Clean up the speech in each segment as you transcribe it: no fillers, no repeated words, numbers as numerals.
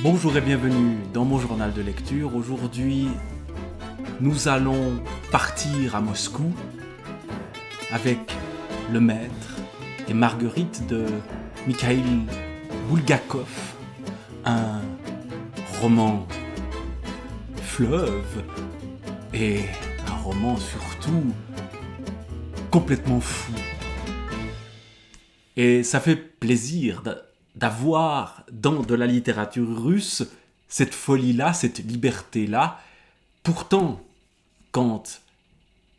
Bonjour et bienvenue dans mon journal de lecture. Aujourd'hui, nous allons partir à Moscou avec Le Maître et Marguerite de Mikhail Bulgakov, un roman fleuve et un roman surtout complètement fou. Et ça fait plaisir d'avoir dans de la littérature russe cette folie-là, cette liberté-là. Pourtant, quand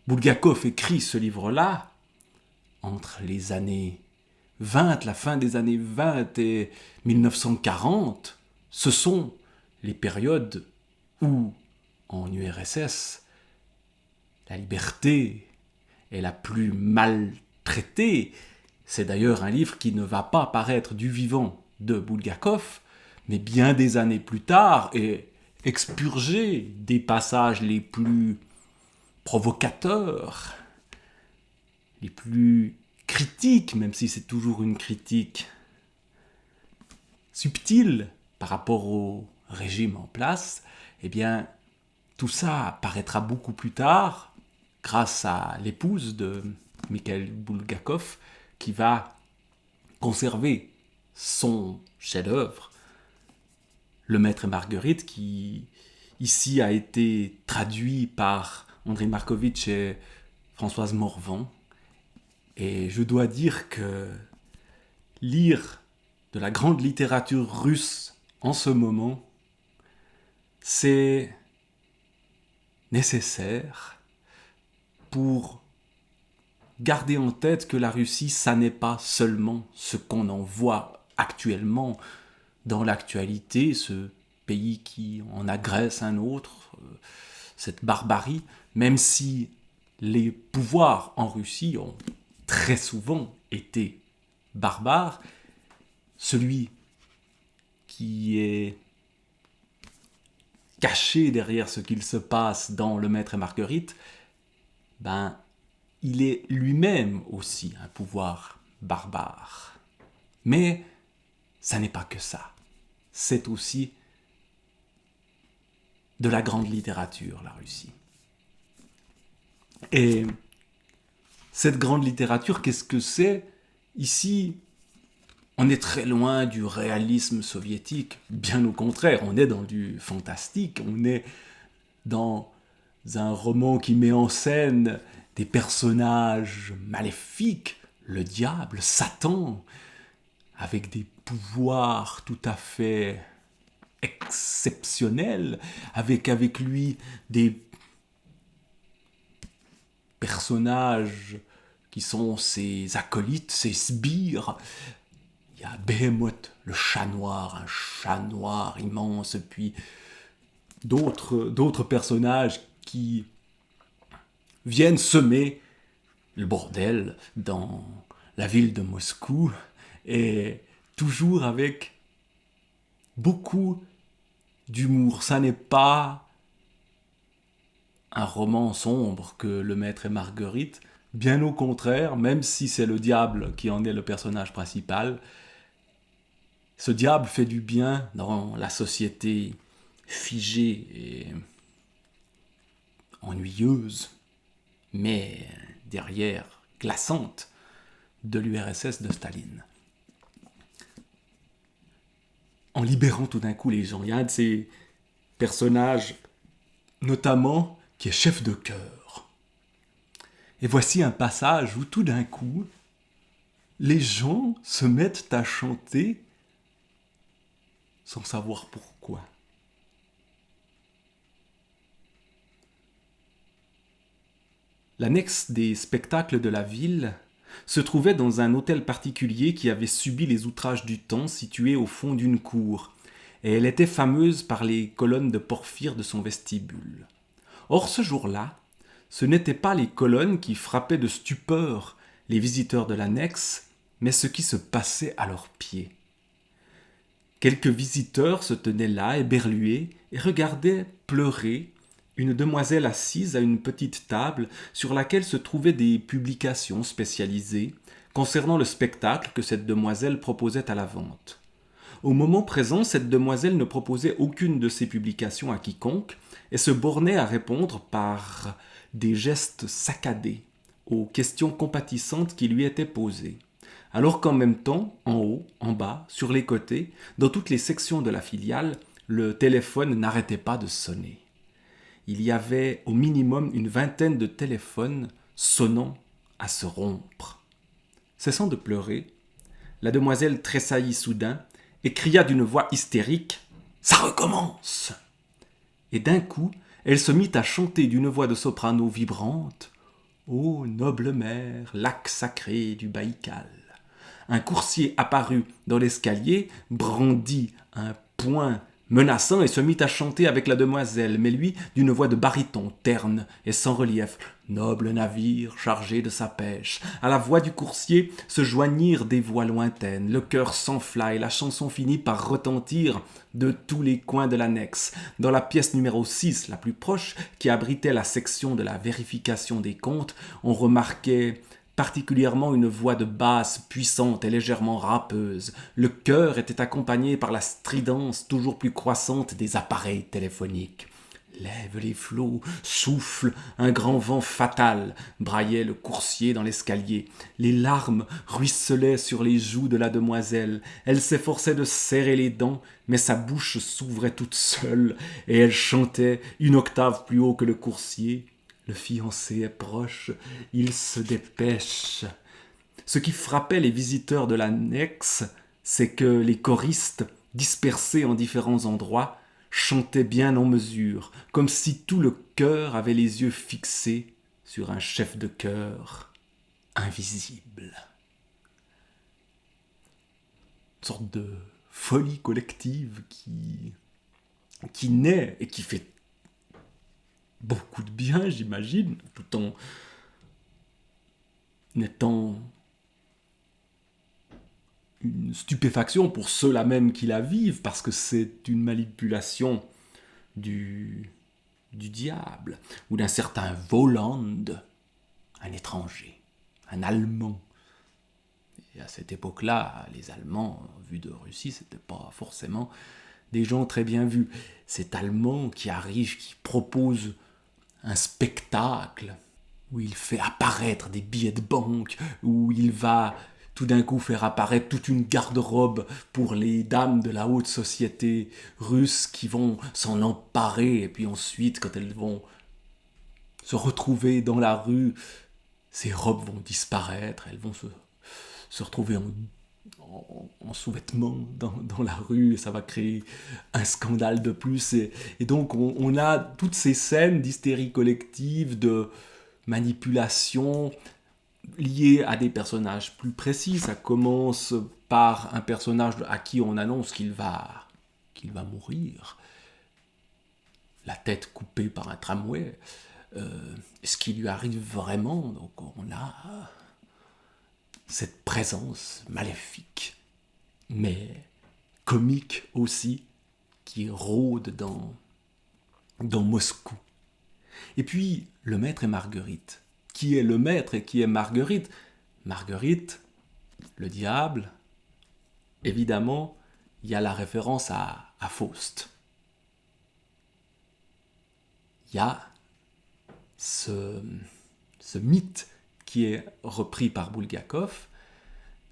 Bulgakov écrit ce livre-là, entre les années 20, la fin des années 20 et 1940, ce sont les périodes où, en URSS, la liberté est la plus maltraitée. C'est d'ailleurs un livre qui ne va pas paraître du vivant de Bulgakov, mais bien des années plus tard et expurger des passages les plus provocateurs, les plus critiques, même si c'est toujours une critique subtile par rapport au régime en place, eh bien, tout ça apparaîtra beaucoup plus tard grâce à l'épouse de Mikhail Bulgakov qui va conserver son chef-d'œuvre, Le Maître et Marguerite, qui ici a été traduit par Andrei Markovitch et Françoise Morvan. Et je dois dire que lire de la grande littérature russe en ce moment, c'est nécessaire pour garder en tête que la Russie, ça n'est pas seulement ce qu'on en voit actuellement dans l'actualité, ce pays qui en agresse un autre, cette barbarie, même si les pouvoirs en Russie ont très souvent été barbares, celui qui est caché derrière ce qu'il se passe dans Le Maître et Marguerite, ben, il est lui-même aussi un pouvoir barbare. Mais ça n'est pas que ça. C'est aussi de la grande littérature, la Russie. Et cette grande littérature, qu'est-ce que c'est ? Ici, on est très loin du réalisme soviétique. Bien au contraire, on est dans du fantastique. On est dans un roman qui met en scène des personnages maléfiques, le diable, Satan, avec des pouvoirs tout à fait exceptionnels, avec lui des personnages qui sont ses acolytes, ses sbires. Il y a Behemoth, le chat noir, un chat noir immense, puis d'autres personnages qui viennent semer le bordel dans la ville de Moscou, et toujours avec beaucoup d'humour. Ça n'est pas un roman sombre que Le Maître et Marguerite, bien au contraire, même si c'est le diable qui en est le personnage principal, ce diable fait du bien dans la société figée et ennuyeuse, mais derrière glaçante, de l'URSS de Staline. En libérant tout d'un coup les gens. Il y a un de ces personnages, notamment, qui est chef de chœur. Et voici un passage où tout d'un coup, les gens se mettent à chanter sans savoir pourquoi. L'annexe des spectacles de la ville se trouvait dans un hôtel particulier qui avait subi les outrages du temps, situé au fond d'une cour, et elle était fameuse par les colonnes de porphyre de son vestibule. Or ce jour-là, ce n'étaient pas les colonnes qui frappaient de stupeur les visiteurs de l'annexe, mais ce qui se passait à leurs pieds. Quelques visiteurs se tenaient là, éberlués, et regardaient pleurer une demoiselle assise à une petite table sur laquelle se trouvaient des publications spécialisées concernant le spectacle que cette demoiselle proposait à la vente. Au moment présent, cette demoiselle ne proposait aucune de ses publications à quiconque et se bornait à répondre par des gestes saccadés aux questions compatissantes qui lui étaient posées. Alors qu'en même temps, en haut, en bas, sur les côtés, dans toutes les sections de la filiale, le téléphone n'arrêtait pas de sonner. Il y avait au minimum une vingtaine de téléphones sonnant à se rompre. Cessant de pleurer, la demoiselle tressaillit soudain et cria d'une voix hystérique « Ça recommence !» Et d'un coup, elle se mit à chanter d'une voix de soprano vibrante « Ô noble mer, lac sacré du Baïkal !» Un coursier apparut dans l'escalier, brandit un poing menaçant et se mit à chanter avec la demoiselle, mais lui d'une voix de baryton terne et sans relief. Noble navire chargé de sa pêche. À la voix du coursier se joignirent des voix lointaines. Le chœur s'enfla et la chanson finit par retentir de tous les coins de l'annexe. Dans la pièce numéro 6, la plus proche, qui abritait la section de la vérification des comptes, on remarquait particulièrement une voix de basse puissante et légèrement râpeuse. Le chœur était accompagné par la stridence toujours plus croissante des appareils téléphoniques. Lève les flots, souffle, un grand vent fatal, braillait le coursier dans l'escalier. Les larmes ruisselaient sur les joues de la demoiselle. Elle s'efforçait de serrer les dents, mais sa bouche s'ouvrait toute seule, et elle chantait une octave plus haut que le coursier. Le fiancé est proche, il se dépêche. Ce qui frappait les visiteurs de l'annexe, c'est que les choristes, dispersés en différents endroits, chantaient bien en mesure, comme si tout le chœur avait les yeux fixés sur un chef de chœur invisible. Une sorte de folie collective qui naît et qui fait beaucoup de bien, j'imagine, tout en étant une stupéfaction pour ceux-là même qui la vivent, parce que c'est une manipulation du diable, ou d'un certain Voland, un étranger, un Allemand. Et à cette époque-là, les Allemands, vus de Russie, c'était pas forcément des gens très bien vus. Cet Allemand qui arrive, qui propose un spectacle où il fait apparaître des billets de banque, où il va tout d'un coup faire apparaître toute une garde-robe pour les dames de la haute société russe qui vont s'en emparer, et puis ensuite, quand elles vont se retrouver dans la rue, ces robes vont disparaître, elles vont se retrouver en sous-vêtements dans la rue, et ça va créer un scandale de plus. Et donc, on a toutes ces scènes d'hystérie collective, de manipulation liées à des personnages plus précis. Ça commence par un personnage à qui on annonce qu'il va mourir, la tête coupée par un tramway. Ce qui lui arrive vraiment. Donc, on a cette présence maléfique, mais comique aussi, qui rôde dans Moscou. Et puis, le maître et Marguerite. Qui est le maître et qui est Marguerite ? Marguerite, le diable, évidemment, il y a la référence à Faust. Il y a ce mythe qui est repris par Bulgakov.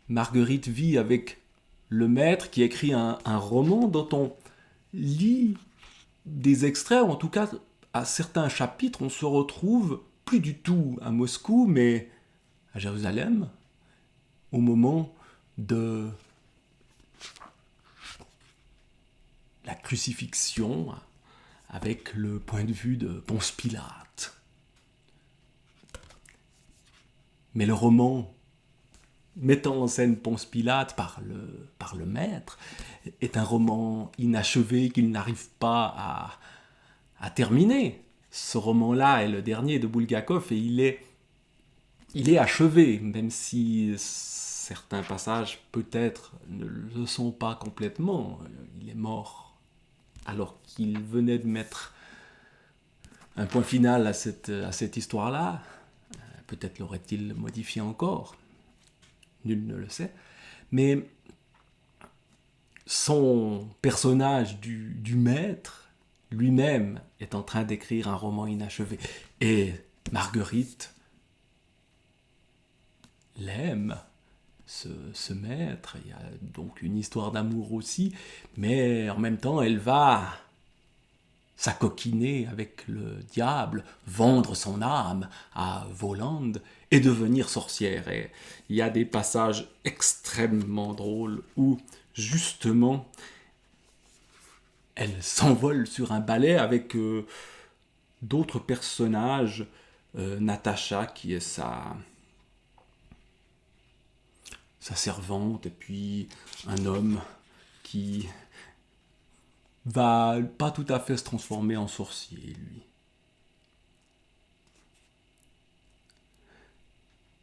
Marguerite vit avec le maître qui écrit un roman dont on lit des extraits, ou en tout cas à certains chapitres, on se retrouve plus du tout à Moscou, mais à Jérusalem, au moment de la crucifixion, avec le point de vue de Ponce Pilate. Mais le roman mettant en scène Ponce Pilate par le maître est un roman inachevé qu'il n'arrive pas à terminer. Ce roman-là est le dernier de Bulgakov et il est achevé, même si certains passages peut-être ne le sont pas complètement. Il est mort alors qu'il venait de mettre un point final à cette histoire-là. Peut-être l'aurait-il modifié encore. Nul ne le sait. Mais son personnage du maître lui-même est en train d'écrire un roman inachevé. Et Marguerite l'aime, ce maître. Il y a donc une histoire d'amour aussi, mais en même temps, elle va s'acoquiner avec le diable, vendre son âme à Voland et devenir sorcière. Et il y a des passages extrêmement drôles où, justement, elle s'envole sur un balai avec d'autres personnages, Natacha qui est sa servante, et puis un homme qui va pas tout à fait se transformer en sorcier, lui.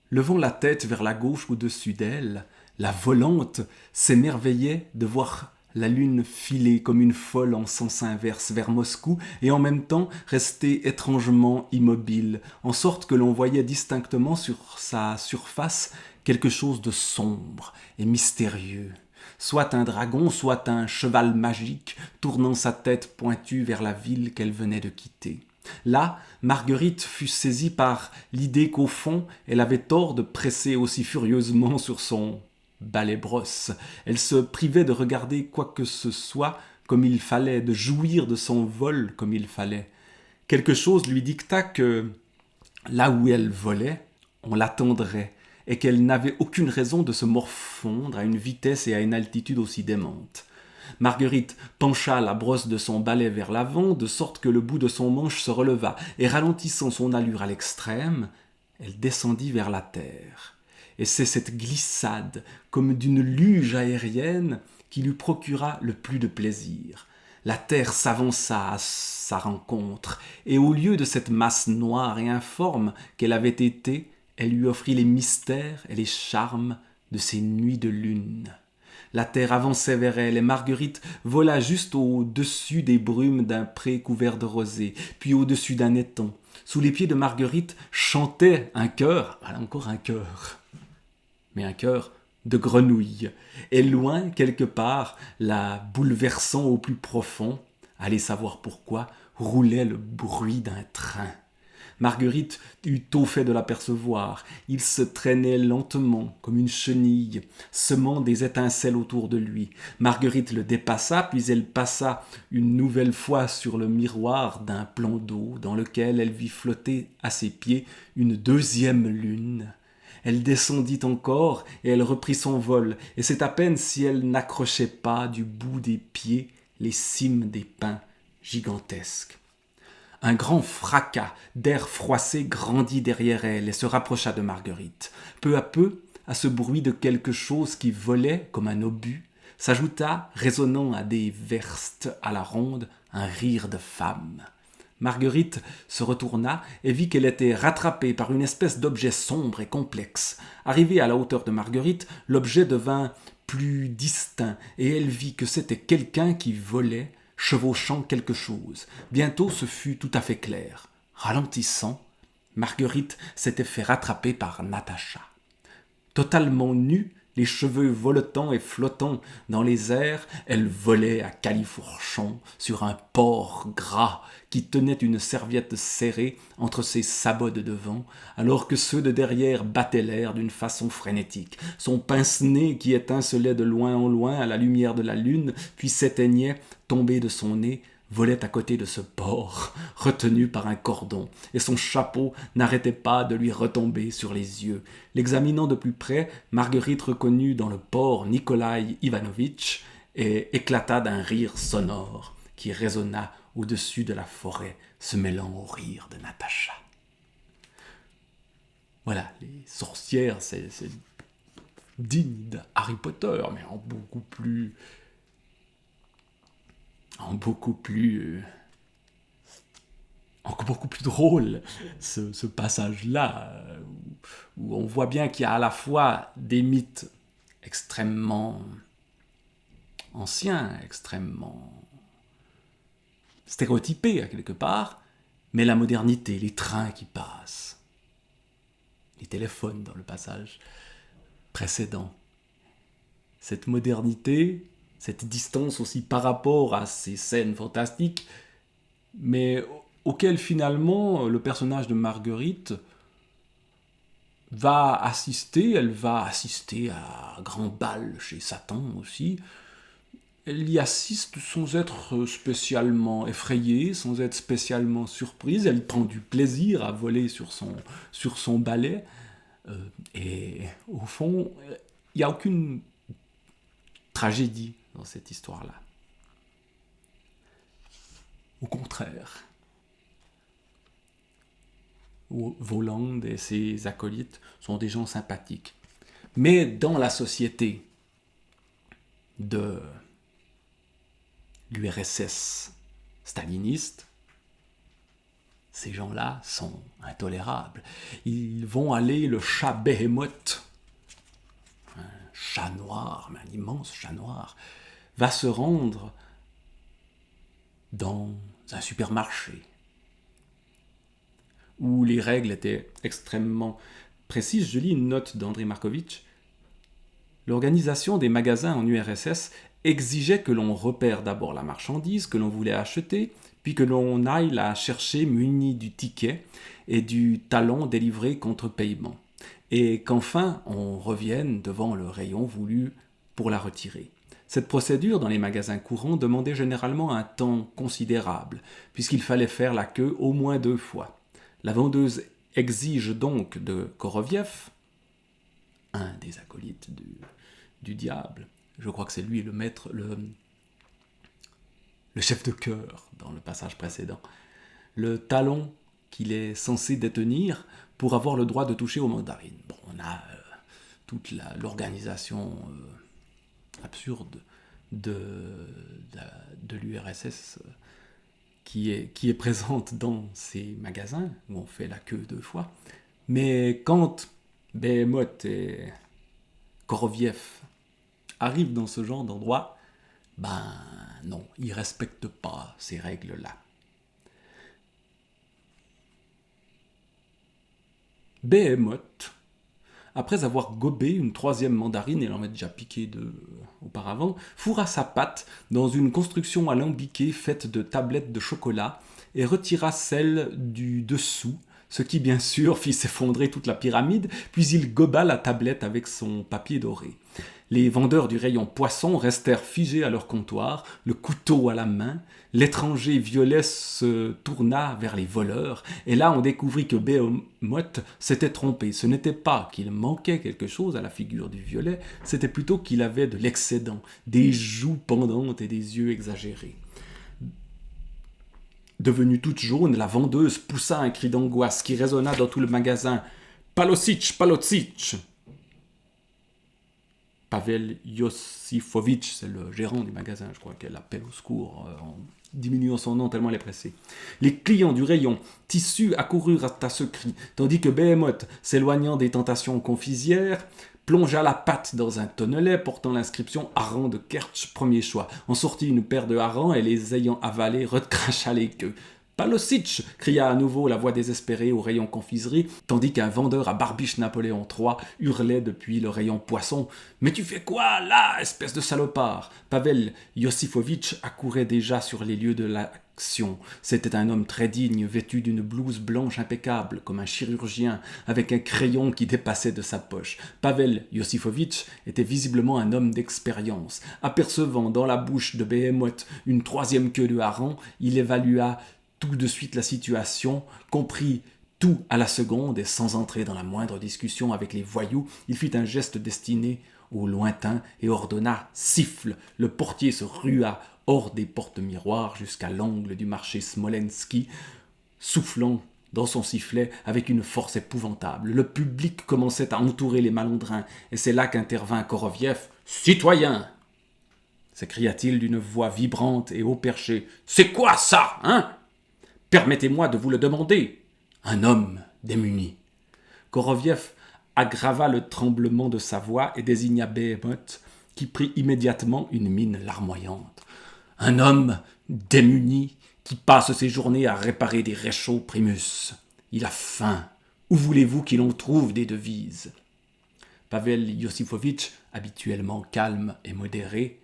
Levant la tête vers la gauche au-dessus d'elle, la volante s'émerveillait de voir la lune filer comme une folle en sens inverse vers Moscou et en même temps rester étrangement immobile, en sorte que l'on voyait distinctement sur sa surface quelque chose de sombre et mystérieux. Soit un dragon, soit un cheval magique tournant sa tête pointue vers la ville qu'elle venait de quitter. Là, Marguerite fut saisie par l'idée qu'au fond, elle avait tort de presser aussi furieusement sur son balai-brosse. Elle se privait de regarder quoi que ce soit comme il fallait, de jouir de son vol comme il fallait. Quelque chose lui dicta que, là où elle volait, on l'attendrait, et qu'elle n'avait aucune raison de se morfondre à une vitesse et à une altitude aussi démentes. Marguerite pencha la brosse de son balai vers l'avant, de sorte que le bout de son manche se releva, et ralentissant son allure à l'extrême, elle descendit vers la terre. Et c'est cette glissade, comme d'une luge aérienne, qui lui procura le plus de plaisir. La terre s'avança à sa rencontre, et au lieu de cette masse noire et informe qu'elle avait été, elle lui offrit les mystères et les charmes de ces nuits de lune. La terre avançait vers elle et Marguerite vola juste au-dessus des brumes d'un pré couvert de rosée, puis au-dessus d'un étang. Sous les pieds de Marguerite chantait un chœur, voilà encore un chœur, mais un chœur de grenouilles. Et loin, quelque part, la bouleversant au plus profond, allez savoir pourquoi, roulait le bruit d'un train. Marguerite eut tôt fait de l'apercevoir. Il se traînait lentement, comme une chenille, semant des étincelles autour de lui. Marguerite le dépassa, puis elle passa une nouvelle fois sur le miroir d'un plan d'eau, dans lequel elle vit flotter à ses pieds une deuxième lune. Elle descendit encore, et elle reprit son vol, et c'est à peine si elle n'accrochait pas du bout des pieds les cimes des pins gigantesques. Un grand fracas d'air froissé grandit derrière elle et se rapprocha de Marguerite. Peu à peu, à ce bruit de quelque chose qui volait comme un obus, s'ajouta, résonnant à des verstes à la ronde, un rire de femme. Marguerite se retourna et vit qu'elle était rattrapée par une espèce d'objet sombre et complexe. Arrivée à la hauteur de Marguerite, l'objet devint plus distinct et elle vit que c'était quelqu'un qui volait, chevauchant quelque chose. Bientôt ce fut tout à fait clair. Ralentissant, Marguerite s'était fait rattraper par Natacha. Totalement nue, les cheveux voletants et flottant dans les airs, elle volait à califourchon sur un porc gras qui tenait une serviette serrée entre ses sabots de devant, alors que ceux de derrière battaient l'air d'une façon frénétique. Son pince-nez qui étincelait de loin en loin à la lumière de la lune, puis s'éteignait, tombé de son nez, volait à côté de ce porc, retenu par un cordon, et son chapeau n'arrêtait pas de lui retomber sur les yeux. L'examinant de plus près, Marguerite reconnut dans le porc Nikolai Ivanovitch et éclata d'un rire sonore qui résonna au-dessus de la forêt, se mêlant au rire de Natacha. Voilà, les sorcières, c'est digne de Harry Potter, mais en beaucoup plus drôle, ce passage-là, où on voit bien qu'il y a à la fois des mythes extrêmement anciens, extrêmement stéréotypés à quelque part, mais la modernité, les trains qui passent, les téléphones dans le passage précédent. Cette modernité cette distance aussi par rapport à ces scènes fantastiques, mais auxquelles finalement le personnage de Marguerite elle va assister à un grand bal chez Satan aussi. Elle y assiste sans être spécialement effrayée, sans être spécialement surprise. Elle prend du plaisir à voler sur son balai. Et au fond, il n'y a aucune tragédie dans cette histoire-là. Au contraire, Voland et ses acolytes sont des gens sympathiques. Mais dans la société de l'URSS staliniste, ces gens-là sont intolérables. Ils vont aller le chat Behemoth, un chat noir, un immense chat noir, va se rendre dans un supermarché où les règles étaient extrêmement précises. Je lis une note d'Andrei Markovitch. L'organisation des magasins en URSS exigeait que l'on repère d'abord la marchandise que l'on voulait acheter, puis que l'on aille la chercher muni du ticket et du talon délivré contre paiement, et qu'enfin on revienne devant le rayon voulu pour la retirer. Cette procédure dans les magasins courants demandait généralement un temps considérable, puisqu'il fallait faire la queue au moins 2 fois. La vendeuse exige donc de Koroviev, un des acolytes du diable, je crois que c'est lui le maître, le chef de chœur dans le passage précédent, le talon qu'il est censé détenir pour avoir le droit de toucher aux mandarines. Bon, on a toute l'organisation absurde de l'URSS qui est présente dans ces magasins où on fait la queue 2 fois. Mais quand Behemoth et Koroviev arrivent dans ce genre d'endroit, ben non, ils ne respectent pas ces règles-là. Behemoth, après avoir gobé une 3e mandarine, et l'en avait déjà piqué 2 auparavant, fourra sa patte dans une construction alambiquée faite de tablettes de chocolat et retira celle du dessous, ce qui bien sûr fit s'effondrer toute la pyramide, puis il goba la tablette avec son papier doré. Les vendeurs du rayon poisson restèrent figés à leur comptoir, le couteau à la main. L'étranger violet se tourna vers les voleurs, et là on découvrit que Behemoth s'était trompé. Ce n'était pas qu'il manquait quelque chose à la figure du violet, c'était plutôt qu'il avait de l'excédent, des joues pendantes et des yeux exagérés. Devenue toute jaune, la vendeuse poussa un cri d'angoisse qui résonna dans tout le magasin. « Palocic, Palocic !» Pavel Yosifovitch, c'est le gérant du magasin, je crois qu'elle appelle au secours en diminuant son nom tellement elle est pressée. Les clients du rayon tissu accoururent à ce cri, tandis que Behemoth, s'éloignant des tentations confiseries, plongea la patte dans un tonnelet portant l'inscription hareng de Kertch, premier choix. En sortit une paire de harengs et les ayant avalés, recracha les queues. Palocic cria à nouveau la voix désespérée au rayon confiserie, tandis qu'un vendeur à barbiche Napoléon III hurlait depuis le rayon poisson. « Mais tu fais quoi, là, espèce de salopard ?» Pavel Yosifovitch accourait déjà sur les lieux de l'action. C'était un homme très digne, vêtu d'une blouse blanche impeccable, comme un chirurgien, avec un crayon qui dépassait de sa poche. Pavel Yosifovitch était visiblement un homme d'expérience. Apercevant dans la bouche de Behemoth une 3e queue de hareng, il évalua tout de suite la situation, comprit tout à la seconde et sans entrer dans la moindre discussion avec les voyous, il fit un geste destiné au lointain et ordonna « Siffle !» Le portier se rua hors des portes-miroirs jusqu'à l'angle du marché Smolensky, soufflant dans son sifflet avec une force épouvantable. Le public commençait à entourer les malandrins et c'est là qu'intervint Koroviev. « Citoyens !» s'écria-t-il d'une voix vibrante et haut perché. « C'est quoi ça, hein ? Permettez-moi de vous le demander. » Un homme démuni. Koroviev aggrava le tremblement de sa voix et désigna Behemoth, qui prit immédiatement une mine larmoyante. Un homme démuni qui passe ses journées à réparer des réchauds primus. Il a faim. Où voulez-vous qu'il en trouve des devises ? Pavel Yosifovitch, habituellement calme et modéré,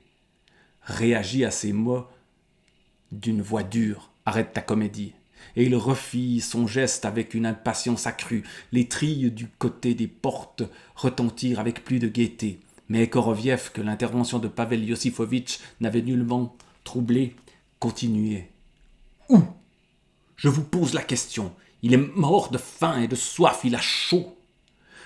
réagit à ces mots d'une voix dure. « Arrête ta comédie !» Et il refit son geste avec une impatience accrue. Les trilles du côté des portes retentirent avec plus de gaieté. Mais Koroviev, que l'intervention de Pavel Yosifovitch n'avait nullement troublé, continuait. « Où ? Je vous pose la question. Il est mort de faim et de soif, il a chaud.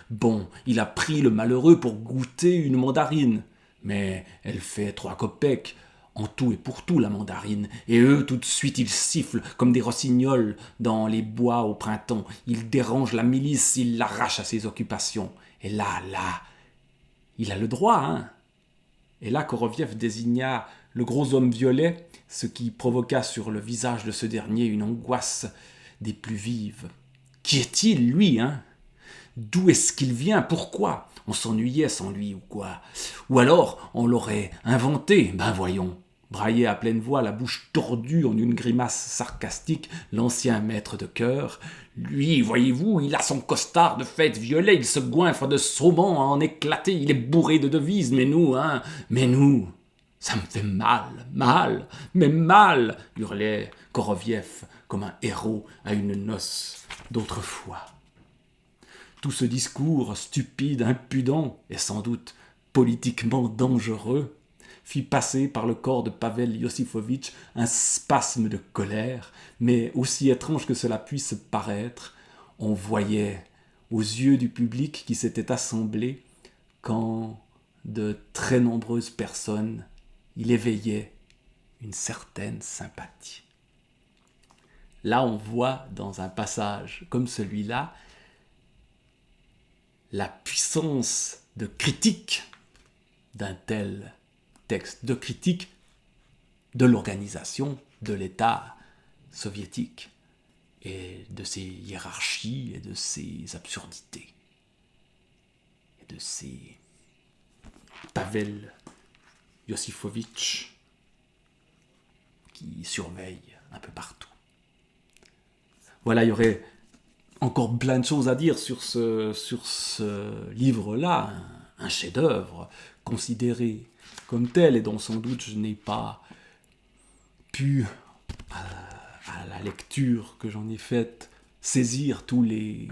Bon, il a pris le malheureux pour goûter une mandarine. Mais elle fait 3 kopecks. En tout et pour tout, la mandarine. Et eux, tout de suite, ils sifflent comme des rossignols dans les bois au printemps. Ils dérangent la milice, ils l'arrachent à ses occupations. Et là, il a le droit, hein. Et là, Koroviev désigna le gros homme violet, ce qui provoqua sur le visage de ce dernier une angoisse des plus vives. Qui est-il, lui, hein? D'où est-ce qu'il vient? Pourquoi? On s'ennuyait sans lui ou quoi? Ou alors, on l'aurait inventé? Ben voyons. Braillait à pleine voix, la bouche tordue en une grimace sarcastique, l'ancien maître de chœur. Lui, voyez-vous, il a son costard de fête violet, il se goinfre de saumon à en éclater, il est bourré de devises, mais nous, ça me fait mal, hurlait Koroviev comme un héros à une noce d'autrefois. Tout ce discours stupide, impudent et sans doute politiquement dangereux fit passer par le corps de Pavel Yosifovitch un spasme de colère, mais aussi étrange que cela puisse paraître, on voyait aux yeux du public qui s'était assemblé qu'en de très nombreuses personnes, il éveillait une certaine sympathie. Là, on voit dans un passage comme celui-là la puissance de critique d'un tel texte, de critique de l'organisation de l'État soviétique et de ses hiérarchies et de ses absurdités et de ses Pavel Yosifovitch qui surveille un peu partout. Voilà, il y aurait encore plein de choses à dire sur ce livre-là, un chef-d'œuvre considéré comme tel et dont sans doute je n'ai pas pu, à la lecture que j'en ai faite, saisir tous les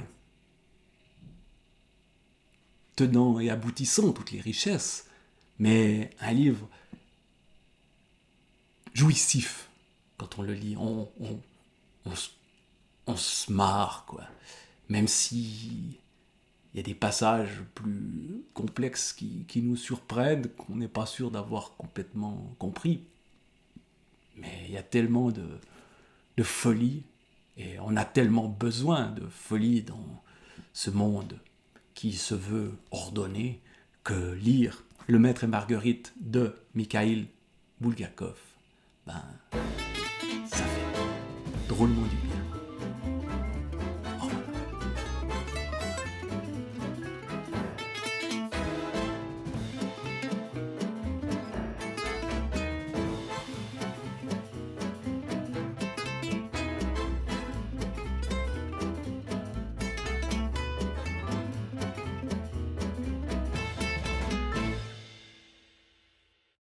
tenants et aboutissants, toutes les richesses, mais un livre jouissif quand on le lit, on se marre, quoi. Même si il y a des passages plus complexes qui nous surprennent, qu'on n'est pas sûr d'avoir complètement compris. Mais il y a tellement de folie, et on a tellement besoin de folie dans ce monde qui se veut ordonné, que lire Le Maître et Marguerite de Mikhail Bulgakov, ça fait drôlement du bien.